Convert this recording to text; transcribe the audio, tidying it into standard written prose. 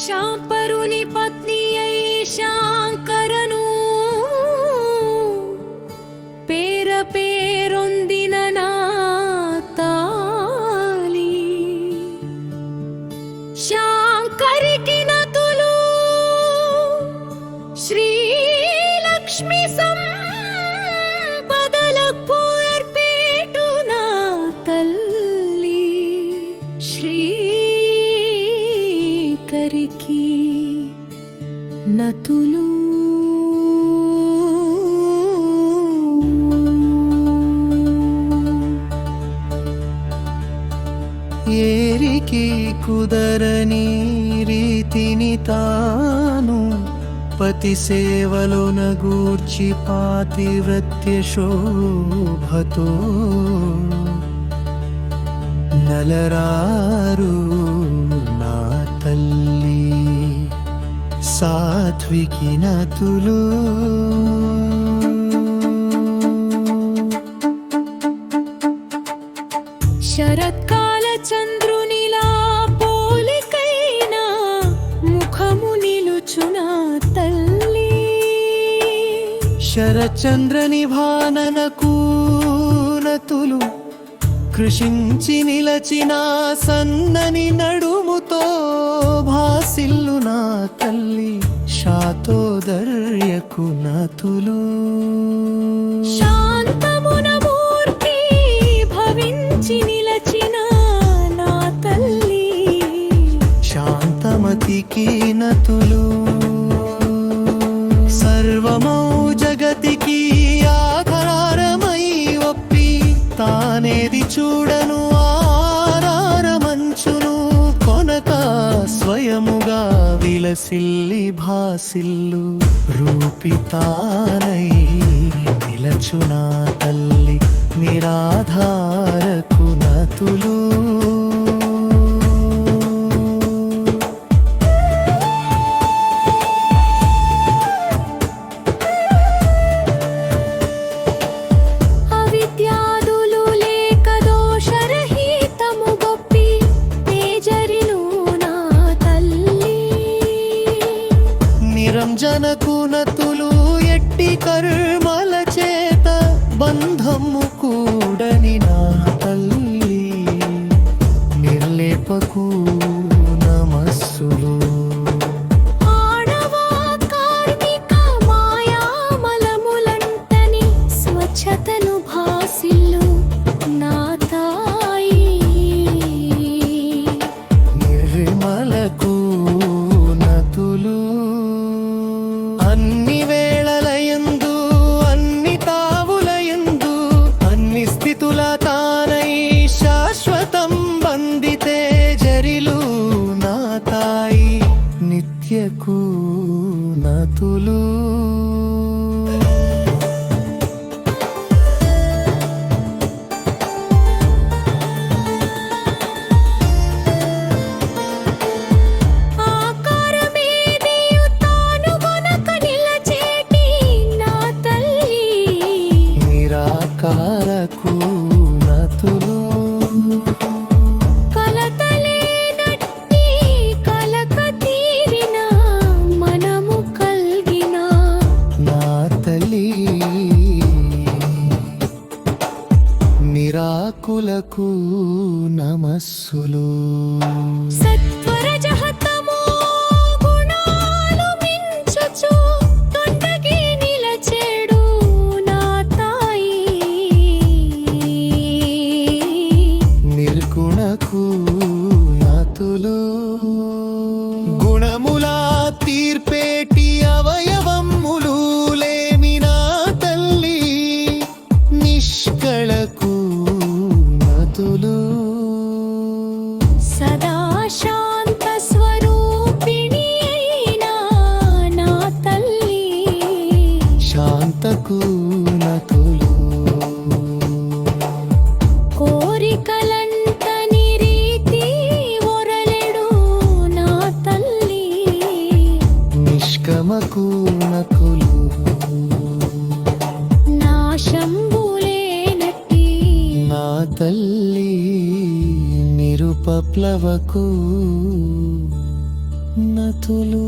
శాంపరుని పత్ని అయి శాంకరను పేరొందిన నా తాలి శాంకరికి నతులు శ్రీలక్ష్మి సంపదలకు ఏర్పేటు నా తల్లి శ్రీకరికి నతులు ఏరికి కుదరని రీతిని తాను పతి సేవలోన గూర్చి పాతివ్రత్య శోభతో నలరారు నా తల్లి సాత్వికి నతులు శరత్కాల చంద్రునిలా పోలికైన ముఖము నిలుచునా తల్లి శరచంద్రని భాననకు నతులు కృషించి నిలచిన సన్నని నడుముతో భాసిల్లు నా తల్లి శాతోదర్యకు నతులు శాంతమున మూర్తి భవించి నిలచిన నా తల్లి శాంతమతికి నతులు సర్వమౌ జగతికి ఆధారమై ఒప్పి తానేది చూడను ఆరారమంచును కొనక స్వయముగా విలసిల్లి భాసిల్లు రూపితానై నిలచునా తల్లి నిరాధారకు నతులు నిరంజనకు నతులు ఎట్టి కర్మల చేత బంధము కూడని నా తల్లి నిర్లేపకు నమస్సులు ఆడవా కార్మిక మాయామలములంటని స్వచ్ఛతను భాసిల్లు నా తాయి నిర్మలకు నతులు అన్ని వేళలయందు అన్ని తావులయందు అన్ని స్థితుల తానై శాశ్వతం బందితే జరిలు నా తాయి నిత్యకు నతులు నిరాకారకు నతులు కలతలేనట్టి కలక తీరిన మనము కల్గిన నా తల్లి నిరాకులకు నమస్సులు సత్వరజహతమో గుణాలు మించుచు తొండగి నిలచెడు నా తాయి నిర్గుణకు నతులు గుణములా తీర్పేటి అవయవములు లేమి నా తల్లి నిష్కళకు నతులు సదా శాంత స్వరూపిణి అయినా నా తల్లి శాంతకు నతులు కోరికలంటని రీతి ఒరలెడు నా తల్లి నిష్కమకు నతులు నాశంబులేనట్టి నా తల్లి పప్లవకు నతులు